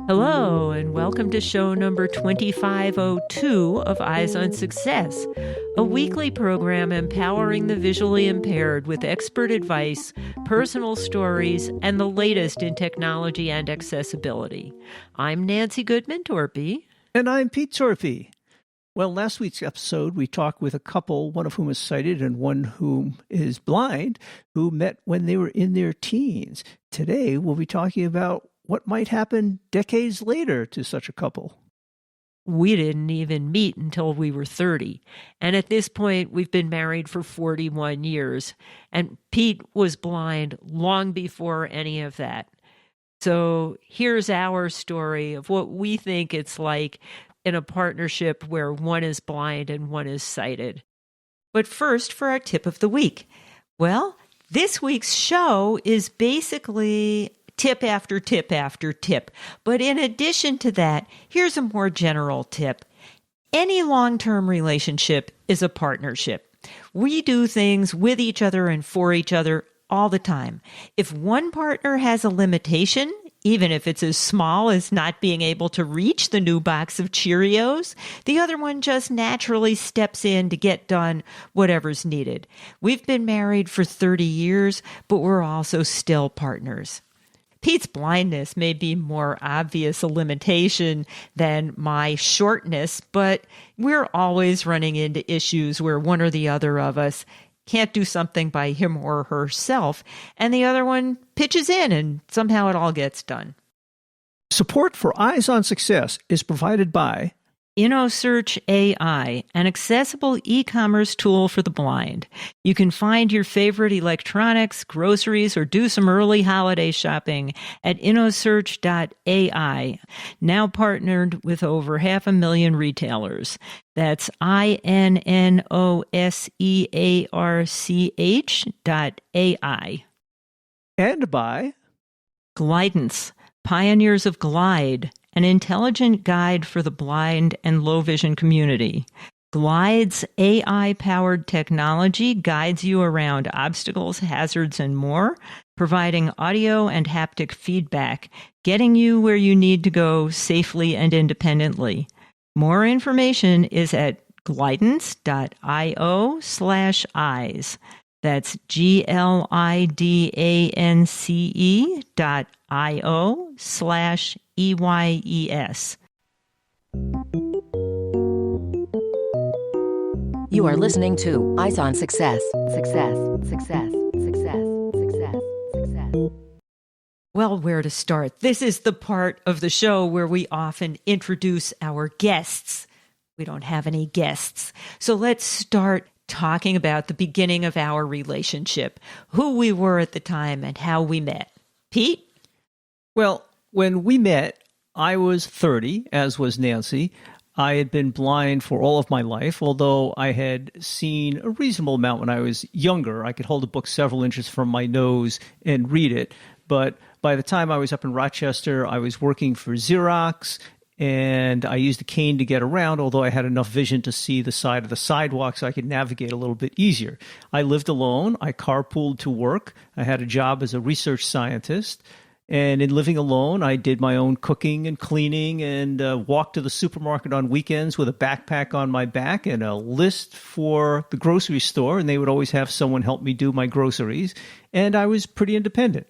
Hello, and welcome to show number 2502 of Eyes on Success, a weekly program empowering the visually impaired with expert advice, personal stories, and the latest in technology and accessibility. I'm Nancy Goodman-Torpy. And I'm Pete Torpy. Well, last week's episode, we talked with a couple, one of whom is sighted and one whom is blind, who met when they were in their teens. Today, we'll be talking about what might happen decades later to such a couple. We didn't even meet until we were 30. And at this point, we've been married for 41 years. And Pete was blind long before any of that. So here's our story of what we think it's like in a partnership where one is blind and one is sighted. But first, for our tip of the week. Well, this week's show is basically tip after tip after tip. But in addition to that, here's a more general tip. Any long-term relationship is a partnership. We do things with each other and for each other all the time. If one partner has a limitation, even if it's as small as not being able to reach the new box of Cheerios, the other one just naturally steps in to get done whatever's needed. We've been married for 30 years, but we're also still partners. Pete's blindness may be more obvious a limitation than my shortness, but we're always running into issues where one or the other of us can't do something by him or herself, and the other one pitches in, and somehow it all gets done. Support for Eyes on Success is provided by InnoSearch AI, an accessible e-commerce tool for the blind. You can find your favorite electronics, groceries, or do some early holiday shopping at InnoSearch.ai, now partnered with over 500,000 retailers. That's InnoSearch.ai. and by Glidance, pioneers of Glide, an intelligent guide for the blind and low vision community. Glide's AI-powered technology guides you around obstacles, hazards, and more, providing audio and haptic feedback, getting you where you need to go safely and independence. More information is at glidance.io/eyes. That's glidance.io/EYES. You are listening to Eyes on Success. Success, success, success, success, success. Well, where to start? This is the part of the show where we often introduce our guests. We don't have any guests. So let's start talking about the beginning of our relationship, who we were at the time and how we met. Pete? Well, when we met, I was 30, as was Nancy. I had been blind for all of my life, although I had seen a reasonable amount when I was younger. I could hold a book several inches from my nose and read it. But by the time I was up in Rochester, I was working for Xerox, and I used a cane to get around, although I had enough vision to see the side of the sidewalk so I could navigate a little bit easier. I lived alone. I carpooled to work. I had a job as a research scientist. And in living alone, I did my own cooking and cleaning and walked to the supermarket on weekends with a backpack on my back and a list for the grocery store. And they would always have someone help me do my groceries. And I was pretty independent.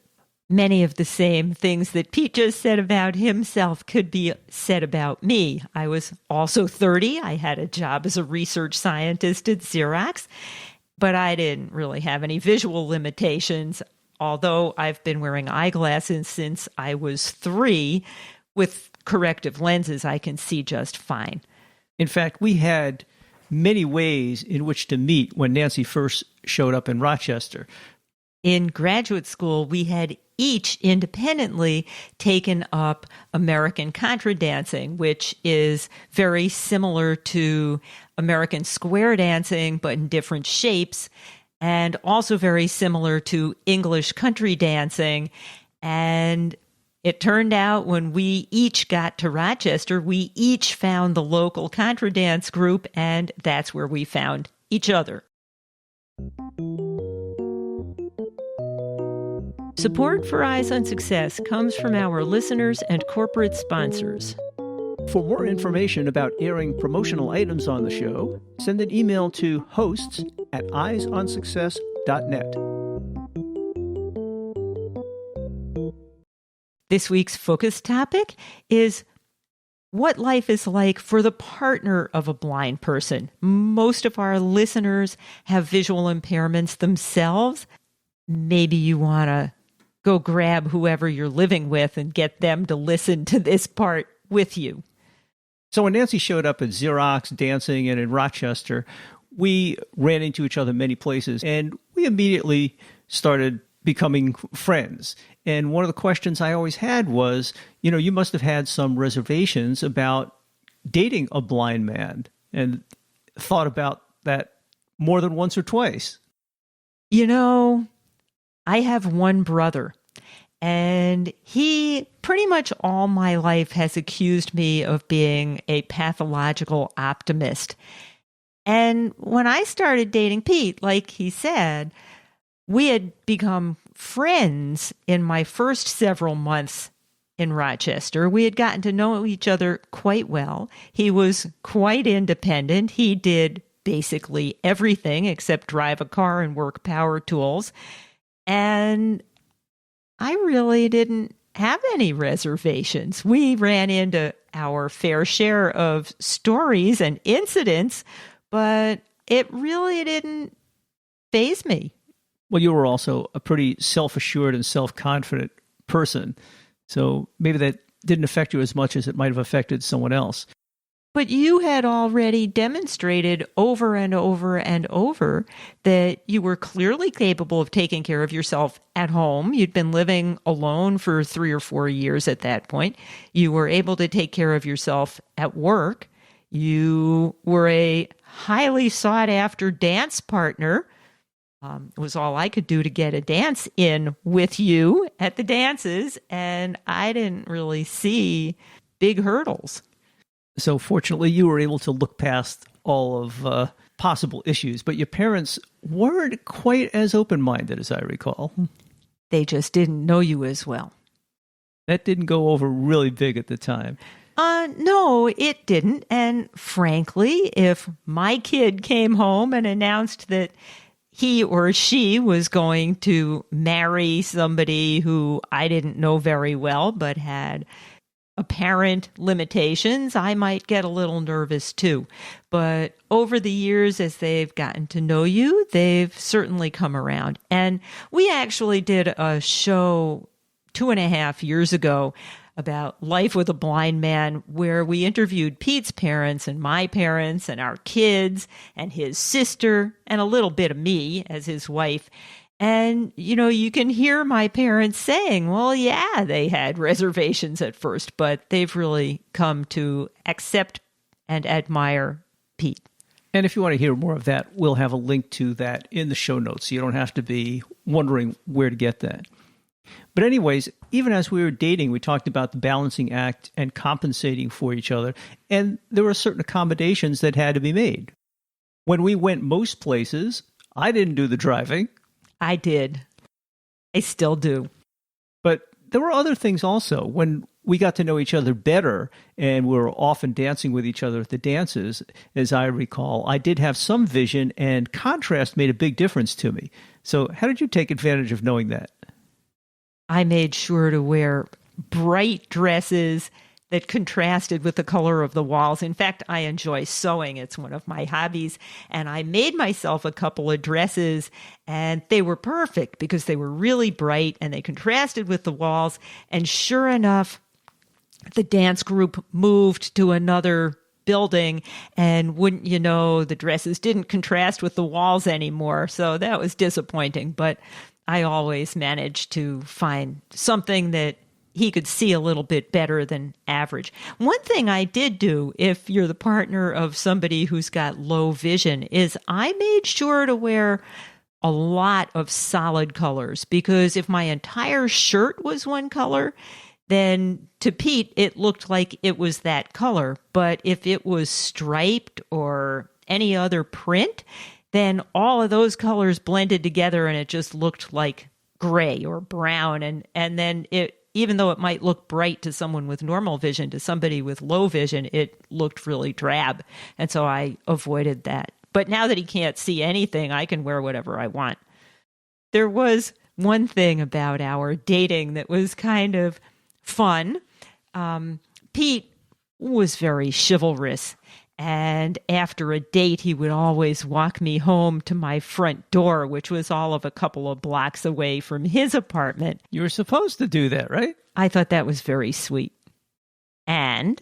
Many of the same things that Pete just said about himself could be said about me. I was also 30. I had a job as a research scientist at Xerox, but I didn't really have any visual limitations, although I've been wearing eyeglasses since I was 3. With corrective lenses, I can see just fine. In fact, we had many ways in which to meet when Nancy first showed up in Rochester. In graduate school, we had each independently taken up American contra dancing, which is very similar to American square dancing, but in different shapes, and also very similar to English country dancing. And it turned out when we each got to Rochester, we each found the local contra dance group, and that's where we found each other. Support for Eyes on Success comes from our listeners and corporate sponsors. For more information about airing promotional items on the show, send an email to hosts@eyesonsuccess.net. This week's focus topic is what life is like for the partner of a blind person. Most of our listeners have visual impairments themselves. Maybe you want to go grab whoever you're living with and get them to listen to this part with you. So when Nancy showed up at Xerox, dancing, and in Rochester, we ran into each other many places, and we immediately started becoming friends. And one of the questions I always had was, you must have had some reservations about dating a blind man, and thought about that more than once or twice. I have one brother, and he pretty much all my life has accused me of being a pathological optimist. And when I started dating Pete, like he said, we had become friends in my first several months in Rochester. We had gotten to know each other quite well. He was quite independent. He did basically everything except drive a car and work power tools. And I really didn't have any reservations. We ran into our fair share of stories and incidents, but it really didn't faze me. Well, you were also a pretty self-assured and self-confident person, so maybe that didn't affect you as much as it might have affected someone else. But you had already demonstrated over and over and over that you were clearly capable of taking care of yourself at home. You'd been living alone for 3 or 4 years at that point. You were able to take care of yourself at work. You were a highly sought-after dance partner. It was all I could do to get a dance in with you at the dances, and I didn't really see big hurdles. So fortunately, you were able to look past all of possible issues, but your parents weren't quite as open-minded as I recall. They just didn't know you as well. That didn't go over really big at the time. No, it didn't. And frankly, if my kid came home and announced that he or she was going to marry somebody who I didn't know very well but had apparent limitations, I might get a little nervous too. But over the years, as they've gotten to know you, they've certainly come around. And we actually did a show 2.5 years ago about life with a blind man, where we interviewed Pete's parents and my parents and our kids and his sister and a little bit of me as his wife. And, you can hear my parents saying, well, yeah, they had reservations at first, but they've really come to accept and admire Pete. And if you want to hear more of that, we'll have a link to that in the show notes, so you don't have to be wondering where to get that. But anyways, even as we were dating, we talked about the balancing act and compensating for each other, and there were certain accommodations that had to be made. When we went most places, I didn't do the driving. I did. I still do. But there were other things also. When we got to know each other better and we were often dancing with each other at the dances, as I recall, I did have some vision, and contrast made a big difference to me. So how did you take advantage of knowing that? I made sure to wear bright dresses that contrasted with the color of the walls. In fact, I enjoy sewing. It's one of my hobbies. And I made myself a couple of dresses, and they were perfect because they were really bright and they contrasted with the walls. And sure enough, the dance group moved to another building, and wouldn't you know, the dresses didn't contrast with the walls anymore. So that was disappointing. But I always managed to find something that he could see a little bit better than average. One thing I did do, if you're the partner of somebody who's got low vision, is I made sure to wear a lot of solid colors, because if my entire shirt was one color, then to Pete, it looked like it was that color. But if it was striped or any other print, then all of those colors blended together and it just looked like gray or brown. And then even though it might look bright to someone with normal vision, to somebody with low vision, it looked really drab. And so I avoided that. But now that he can't see anything, I can wear whatever I want. There was one thing about our dating that was kind of fun. Pete was very chivalrous. And after a date, he would always walk me home to my front door, which was all of a couple of blocks away from his apartment. You were supposed to do that, right? I thought that was very sweet. And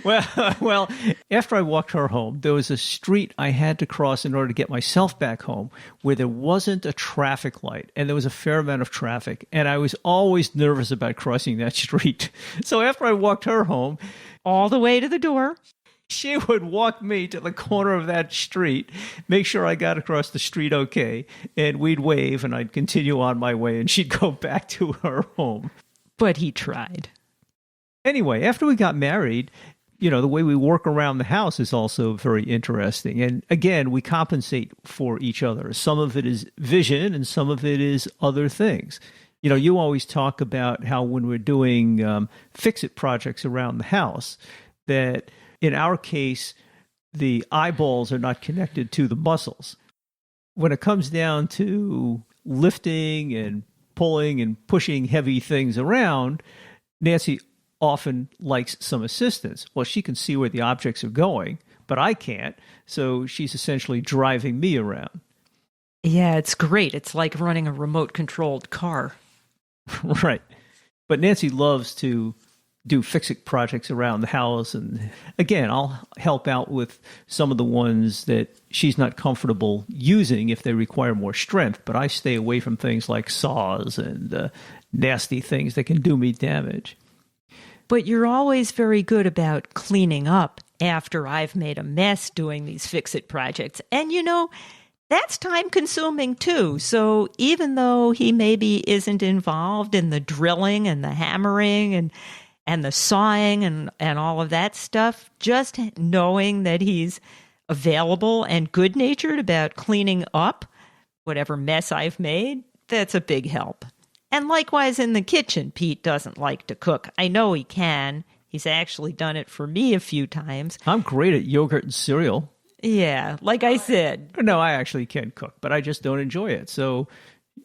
well, after I walked her home, there was a street I had to cross in order to get myself back home where there wasn't a traffic light and there was a fair amount of traffic. And I was always nervous about crossing that street. So after I walked her home, all the way to the door, she would walk me to the corner of that street, make sure I got across the street okay, and we'd wave and I'd continue on my way and she'd go back to her home. But he tried. Anyway, after we got married, the way we work around the house is also very interesting. And again, we compensate for each other. Some of it is vision and some of it is other things. You always talk about how when we're doing fix-it projects around the house, that in our case, the eyeballs are not connected to the muscles. When it comes down to lifting and pulling and pushing heavy things around, Nancy often likes some assistance. Well, she can see where the objects are going, but I can't. So she's essentially driving me around. Yeah, it's great. It's like running a remote-controlled car. Right. But Nancy loves to do fix-it projects around the house. And again, I'll help out with some of the ones that she's not comfortable using if they require more strength. But I stay away from things like saws and nasty things that can do me damage. But you're always very good about cleaning up after I've made a mess doing these fix-it projects. And that's time consuming too. So even though he maybe isn't involved in the drilling and the hammering and the sawing and all of that stuff, just knowing that he's available and good-natured about cleaning up whatever mess I've made, that's a big help. And likewise in the kitchen, Pete doesn't like to cook. I know he can. He's actually done it for me a few times. I'm great at yogurt and cereal. Yeah, like I said. No, I actually can cook, but I just don't enjoy it. So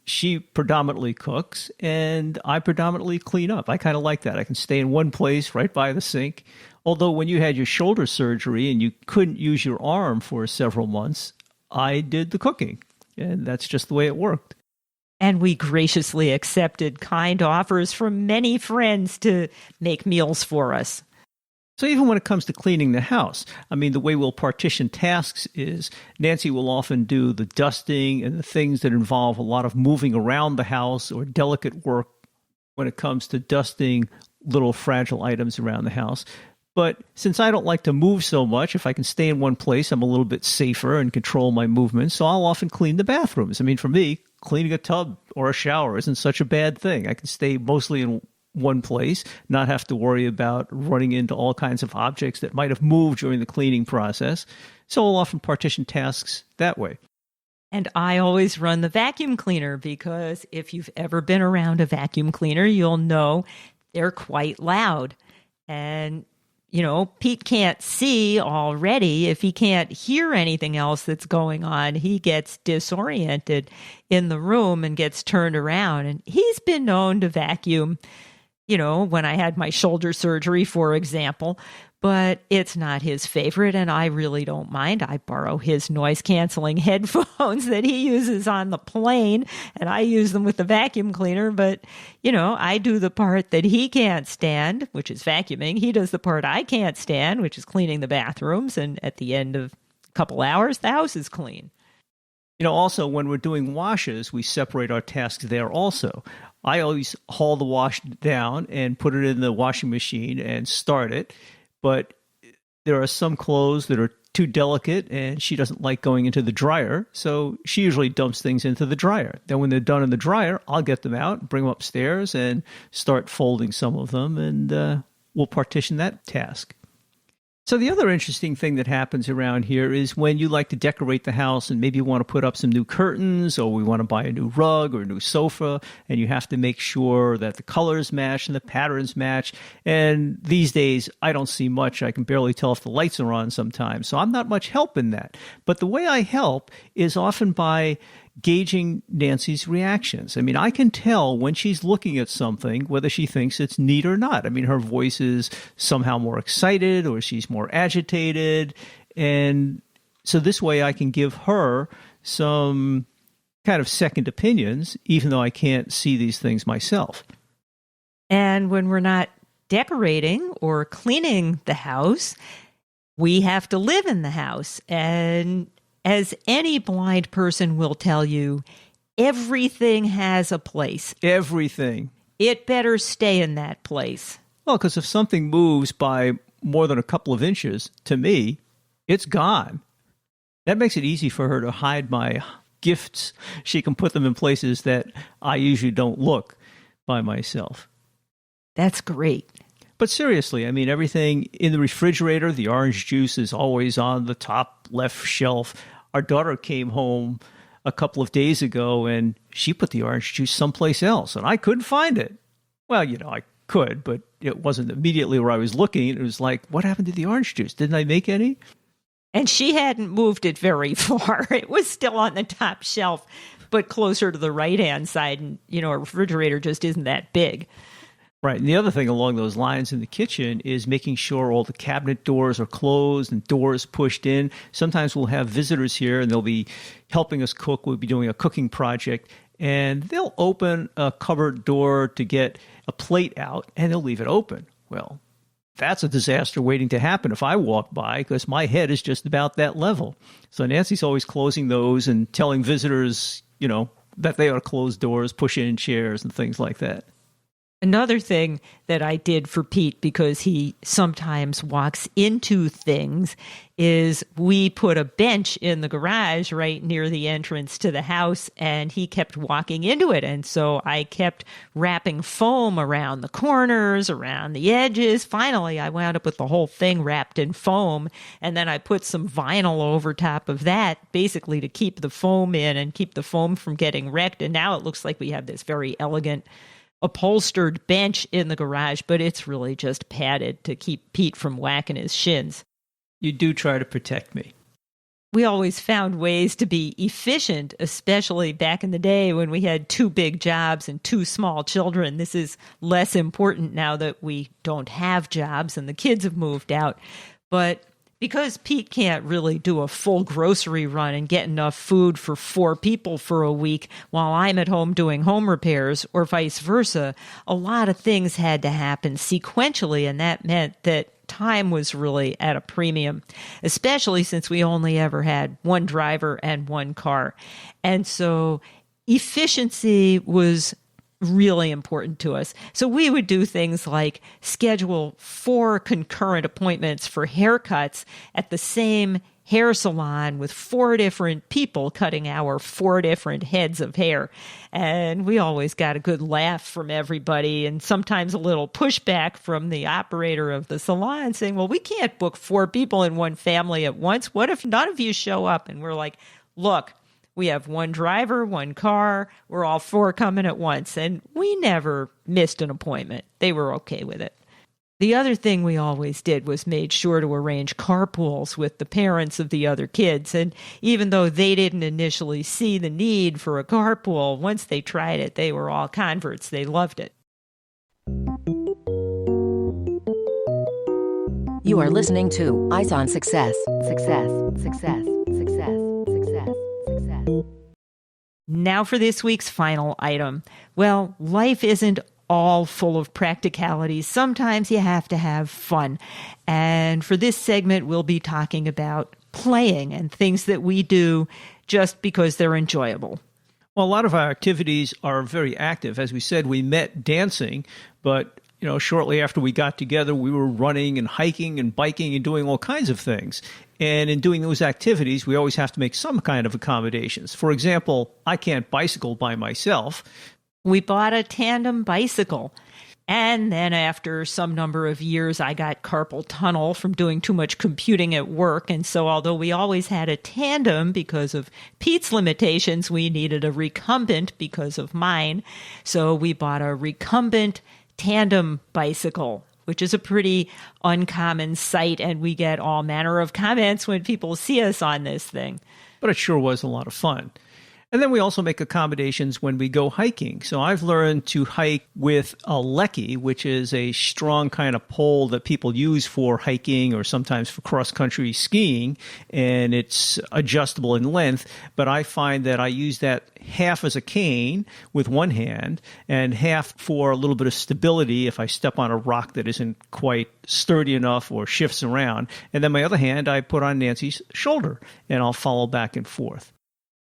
she predominantly cooks, and I predominantly clean up. I kind of like that. I can stay in one place right by the sink. Although when you had your shoulder surgery and you couldn't use your arm for several months, I did the cooking, and that's just the way it worked. And we graciously accepted kind offers from many friends to make meals for us. So even when it comes to cleaning the house, the way we'll partition tasks is Nancy will often do the dusting and the things that involve a lot of moving around the house or delicate work when it comes to dusting little fragile items around the house. But since I don't like to move so much, if I can stay in one place, I'm a little bit safer and control my movements. So I'll often clean the bathrooms. For me, cleaning a tub or a shower isn't such a bad thing. I can stay mostly in one place, not have to worry about running into all kinds of objects that might have moved during the cleaning process. So I'll often partition tasks that way. And I always run the vacuum cleaner because if you've ever been around a vacuum cleaner, you'll know they're quite loud. And, Pete can't see already. If he can't hear anything else that's going on, he gets disoriented in the room and gets turned around. And he's been known to vacuum when I had my shoulder surgery, for example, but it's not his favorite, and I really don't mind. I borrow his noise-canceling headphones that he uses on the plane, and I use them with the vacuum cleaner, but, I do the part that he can't stand, which is vacuuming. He does the part I can't stand, which is cleaning the bathrooms, and at the end of a couple hours, the house is clean. Also, when we're doing washes, we separate our tasks there also. I always haul the wash down and put it in the washing machine and start it. But there are some clothes that are too delicate and she doesn't like going into the dryer. So she usually dumps things into the dryer. Then when they're done in the dryer, I'll get them out, bring them upstairs and start folding some of them. And we'll partition that task. So the other interesting thing that happens around here is when you like to decorate the house and maybe you want to put up some new curtains or we want to buy a new rug or a new sofa, and you have to make sure that the colors match and the patterns match. And these days, I don't see much. I can barely tell if the lights are on sometimes. So I'm not much help in that. But the way I help is often by gauging Nancy's reactions. I mean, I can tell when she's looking at something whether she thinks it's neat or not. I mean, her voice is somehow more excited or she's more agitated. And so this way I can give her some kind of second opinions, even though I can't see these things myself. And when we're not decorating or cleaning the house, we have to live in the house. And as any blind person will tell you, everything has a place. Everything. It better stay in that place. Well, because if something moves by more than a couple of inches, to me, it's gone. That makes it easy for her to hide my gifts. She can put them in places that I usually don't look by myself. That's great. But seriously, I mean, everything in the refrigerator, the orange juice is always on the top left shelf. Our daughter came home a couple of days ago and she put the orange juice someplace else and I couldn't find it. Well, I could, but it wasn't immediately where I was looking. It was like, what happened to the orange juice? Didn't I make any? And she hadn't moved it very far. It was still on the top shelf, but closer to the right-hand side. And, a refrigerator just isn't that big. Right. And the other thing along those lines in the kitchen is making sure all the cabinet doors are closed and doors pushed in. Sometimes we'll have visitors here and they'll be helping us cook. We'll be doing a cooking project and they'll open a cupboard door to get a plate out and they'll leave it open. Well, that's a disaster waiting to happen if I walk by because my head is just about that level. So Nancy's always closing those and telling visitors, that they ought to close doors, push in chairs and things like that. Another thing that I did for Pete, because he sometimes walks into things, is we put a bench in the garage right near the entrance to the house, and he kept walking into it. And so I kept wrapping foam around the corners, around the edges. Finally, I wound up with the whole thing wrapped in foam, and then I put some vinyl over top of that, basically to keep the foam in and keep the foam from getting wrecked. And now it looks like we have this very elegant upholstered bench in the garage, but it's really just padded to keep Pete from whacking his shins. You do try to protect me. We always found ways to be efficient, especially back in the day when we had 2 big jobs and 2 small children. This is less important now that we don't have jobs and the kids have moved out. But because Pete can't really do a full grocery run and get enough food for 4 people for a week while I'm at home doing home repairs or vice versa, a lot of things had to happen sequentially, and that meant that time was really at a premium, especially since we only ever had 1 driver and 1 car. And so efficiency was really important to us. So we would do things like schedule 4 concurrent appointments for haircuts at the same hair salon with 4 different people cutting our 4 different heads of hair. And we always got a good laugh from everybody and sometimes a little pushback from the operator of the salon saying, well, we can't book 4 people in one family at once. What if none of you show up? And we're like, look, we have 1 driver, 1 car. We're all 4 coming at once. And we never missed an appointment. They were okay with it. The other thing we always did was made sure to arrange carpools with the parents of the other kids. And even though they didn't initially see the need for a carpool, once they tried it, they were all converts. They loved it. You are listening to Eyes on Success. Success, success, success, success, success. Now for this week's final item. Well, life isn't all full of practicalities. Sometimes you have to have fun. And for this segment, we'll be talking about playing and things that we do just because they're enjoyable. Well, a lot of our activities are very active. As we said, we met dancing, but shortly after we got together, we were running and hiking and biking and doing all kinds of things. And in doing those activities, we always have to make some kind of accommodations. For example, I can't bicycle by myself. We bought a tandem bicycle. And then after some number of years, I got carpal tunnel from doing too much computing at work. And so although we always had a tandem because of Pete's limitations, we needed a recumbent because of mine. So we bought a recumbent tandem bicycle, which is a pretty uncommon sight. And we get all manner of comments when people see us on this thing. But it sure was a lot of fun. And then we also make accommodations when we go hiking. So I've learned to hike with a lecky, which is a strong kind of pole that people use for hiking or sometimes for cross-country skiing, and it's adjustable in length. But I find that I use that half as a cane with one hand and half for a little bit of stability if I step on a rock that isn't quite sturdy enough or shifts around. And then my other hand I put on Nancy's shoulder, and I'll follow back and forth.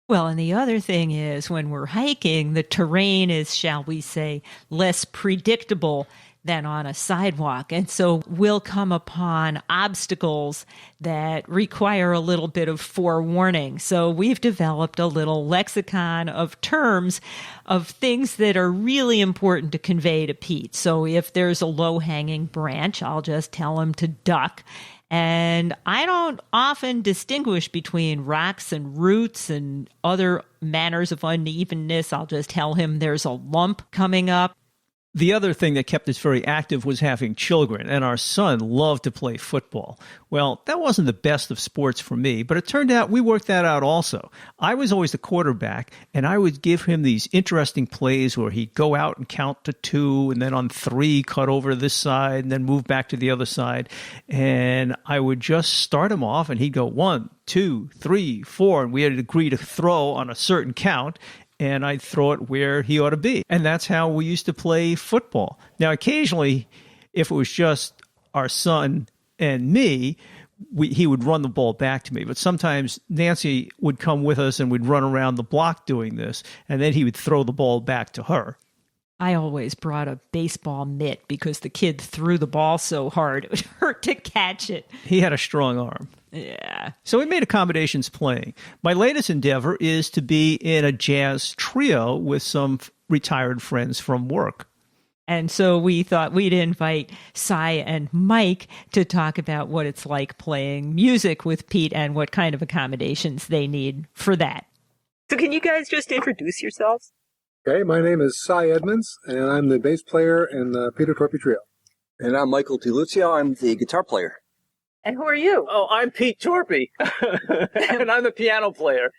Well, and the other thing is when we're hiking, the terrain is, shall we say, less predictable than on a sidewalk. And so we'll come upon obstacles that require a little bit of forewarning. So we've developed a little lexicon of terms of things that are really important to convey to Pete. So if there's a low-hanging branch, I'll just tell him to duck. And I don't often distinguish between rocks and roots and other manners of unevenness. I'll just tell him there's a lump coming up. The other thing that kept us very active was having children, and our son loved to play football. Well, that wasn't the best of sports for me, but it turned out we worked that out also. I was always the quarterback, and I would give him these interesting plays where he'd go out and count to 2, and then on 3, cut over this side, and then move back to the other side. And I would just start him off, and he'd go 1, 2, 3, 4, and we had to agree to throw on a certain count, and I'd throw it where he ought to be. And that's how we used to play football. Now, occasionally, if it was just our son and me, he would run the ball back to me. But sometimes Nancy would come with us and we'd run around the block doing this, and then he would throw the ball back to her. I always brought a baseball mitt because the kid threw the ball so hard it would hurt to catch it. He had a strong arm. Yeah. So we made accommodations playing. My latest endeavor is to be in a jazz trio with some retired friends from work. And so we thought we'd invite Cy and Mike to talk about what it's like playing music with Pete and what kind of accommodations they need for that. So can you guys just introduce yourselves? Okay, my name is Cy Edmonds, and I'm the bass player in the Peter Torpy Trio. And I'm Michael DiLuzio. I'm the guitar player. And who are you? Oh, I'm Pete Torpy, and I'm the piano player.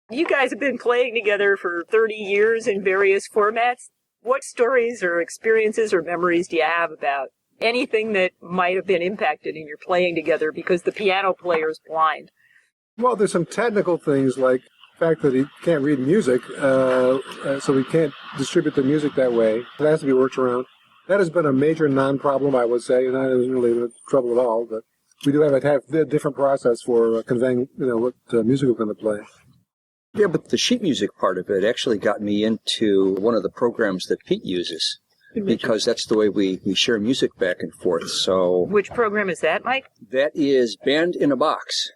You guys have been playing together for 30 years in various formats. What stories or experiences or memories do you have about anything that might have been impacted in your playing together because the piano player is blind? Well, there's some technical things like the fact that he can't read music, so we can't distribute the music that way. It has to be worked around. That has been a major non-problem, I would say, and that isn't really trouble at all, but we do have a different process for conveying, what music we're going to play. Yeah, but the sheet music part of it actually got me into one of the programs that Pete uses, because that's the way we share music back and forth. So, which program is that, Mike? That is Band in a Box.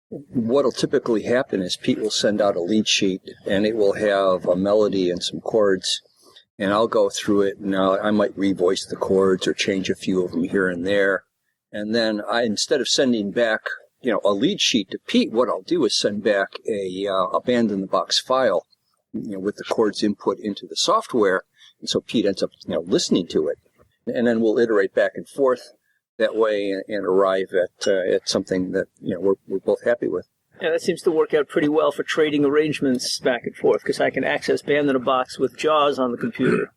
What'll typically happen is Pete will send out a lead sheet, and it will have a melody and some chords, and I'll go through it, and I might revoice the chords or change a few of them here and there. And then instead of sending back, a lead sheet to Pete, what I'll do is send back a Band in the Box file, with the chords input into the software. And so Pete ends up, listening to it. And then we'll iterate back and forth that way and arrive at something that, we're both happy with. Yeah, that seems to work out pretty well for trading arrangements back and forth, because I can access Band in a Box with JAWS on the computer.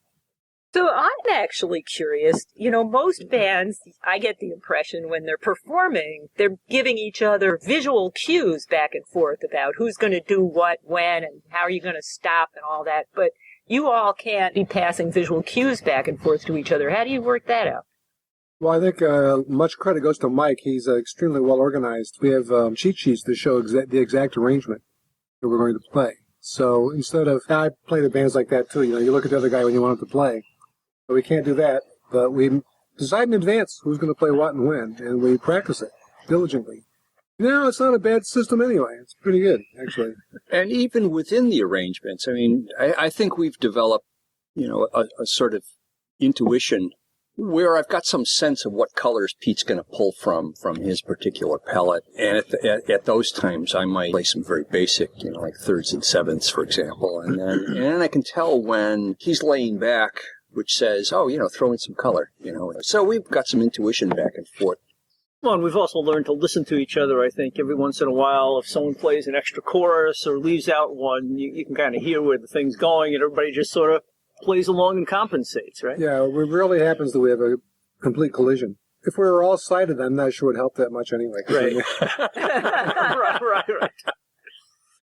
So I'm actually curious. Most bands, I get the impression when they're performing, they're giving each other visual cues back and forth about who's going to do what, when, and how are you going to stop and all that. But you all can't be passing visual cues back and forth to each other. How do you work that out? Well, I think much credit goes to Mike. He's extremely well organized. We have cheat sheets to show the exact arrangement that we're going to play. So instead of, I play the bands like that too. You look at the other guy when you want him to play. But we can't do that. But we decide in advance who's going to play what and when, and we practice it diligently. It's not a bad system anyway. It's pretty good, actually. And even within the arrangements, I think we've developed, a sort of intuition where I've got some sense of what colors Pete's going to pull from his particular palette. And at those times, I might play some very basic, like thirds and sevenths, for example. And then I can tell when he's laying back, which says, oh, throw in some color, So we've got some intuition back and forth. Well, and we've also learned to listen to each other, I think. Every once in a while, if someone plays an extra chorus or leaves out one, you can kind of hear where the thing's going, and everybody just sort of plays along and compensates, right? Yeah, it rarely happens that we have a complete collision. If we were all sighted, I'm not sure it would help that much anyway. Right. right.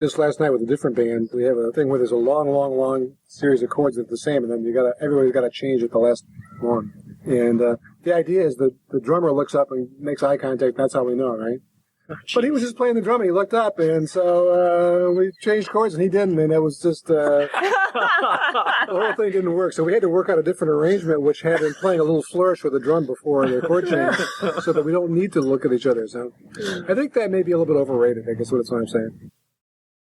Just last night with a different band, we have a thing where there's a long series of chords that are the same, and then everybody's got to change at the last one. And the idea is that the drummer looks up and makes eye contact. That's how we know, right? Oh, but he was just playing the drum, and he looked up, and so we changed chords, and he didn't, and it was just the whole thing didn't work. So we had to work out a different arrangement, which had him playing a little flourish with the drum before the chord change, so that we don't need to look at each other. So I think that may be a little bit overrated. I guess that's what I'm saying.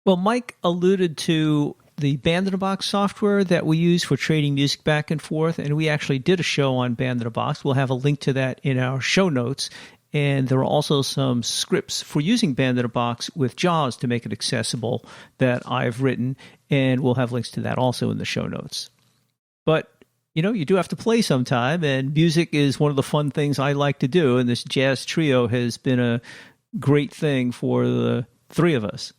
Well, Mike alluded to the Band-in-a-Box software that we use for trading music back and forth, and we actually did a show on Band-in-a-Box. We'll have a link to that in our show notes, and there are also some scripts for using Band-in-a-Box with JAWS to make it accessible that I've written, and we'll have links to that also in the show notes. But, you do have to play sometime, and music is one of the fun things I like to do, and this jazz trio has been a great thing for the three of us.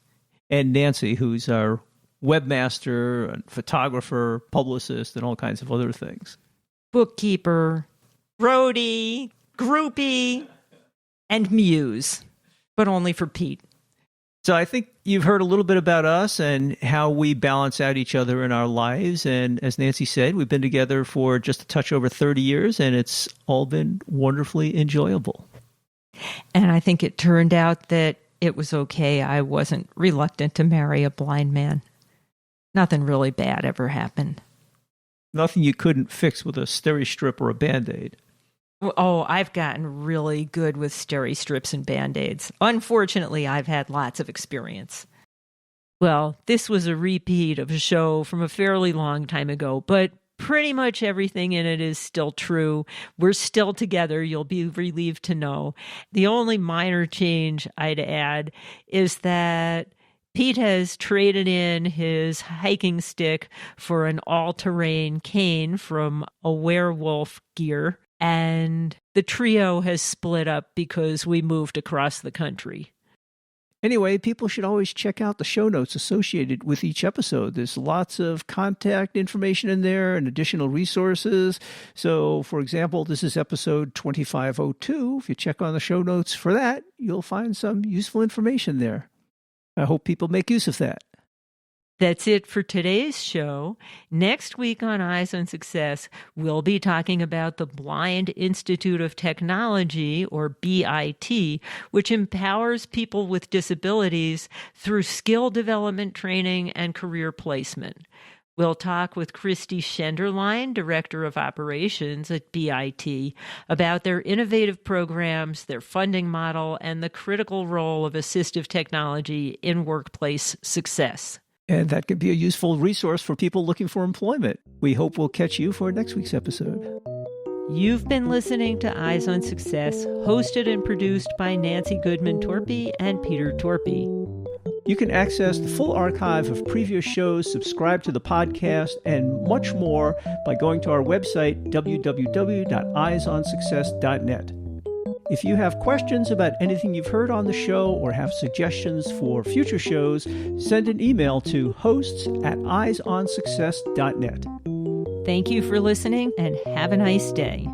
And Nancy, who's our webmaster, and photographer, publicist, and all kinds of other things. Bookkeeper, roadie, groupie, and muse, but only for Pete. So I think you've heard a little bit about us and how we balance out each other in our lives. And as Nancy said, we've been together for just a touch over 30 years, and it's all been wonderfully enjoyable. And I think it turned out that it was okay. I wasn't reluctant to marry a blind man. Nothing really bad ever happened. Nothing you couldn't fix with a steri-strip or a Band-Aid. Oh, I've gotten really good with steri-strips and Band-Aids. Unfortunately, I've had lots of experience. Well, this was a repeat of a show from a fairly long time ago, but pretty much everything in it is still true. We're still together, you'll be relieved to know. The only minor change I'd add is that Pete has traded in his hiking stick for an all-terrain cane from a werewolf gear, and the trio has split up because we moved across the country. Anyway, people should always check out the show notes associated with each episode. There's lots of contact information in there and additional resources. So, for example, this is episode 2502. If you check on the show notes for that, you'll find some useful information there. I hope people make use of that. That's it for today's show. Next week on Eyes on Success, we'll be talking about the Blind Institute of Technology, or BIT, which empowers people with disabilities through skill development training and career placement. We'll talk with Christy Schenderline, Director of Operations at BIT, about their innovative programs, their funding model, and the critical role of assistive technology in workplace success. And that could be a useful resource for people looking for employment. We hope we'll catch you for next week's episode. You've been listening to Eyes on Success, hosted and produced by Nancy Goodman Torpy and Peter Torpy. You can access the full archive of previous shows, subscribe to the podcast, and much more by going to our website, www.eyesonsuccess.net. If you have questions about anything you've heard on the show or have suggestions for future shows, send an email to hosts@eyesonsuccess.net. Thank you for listening and have a nice day.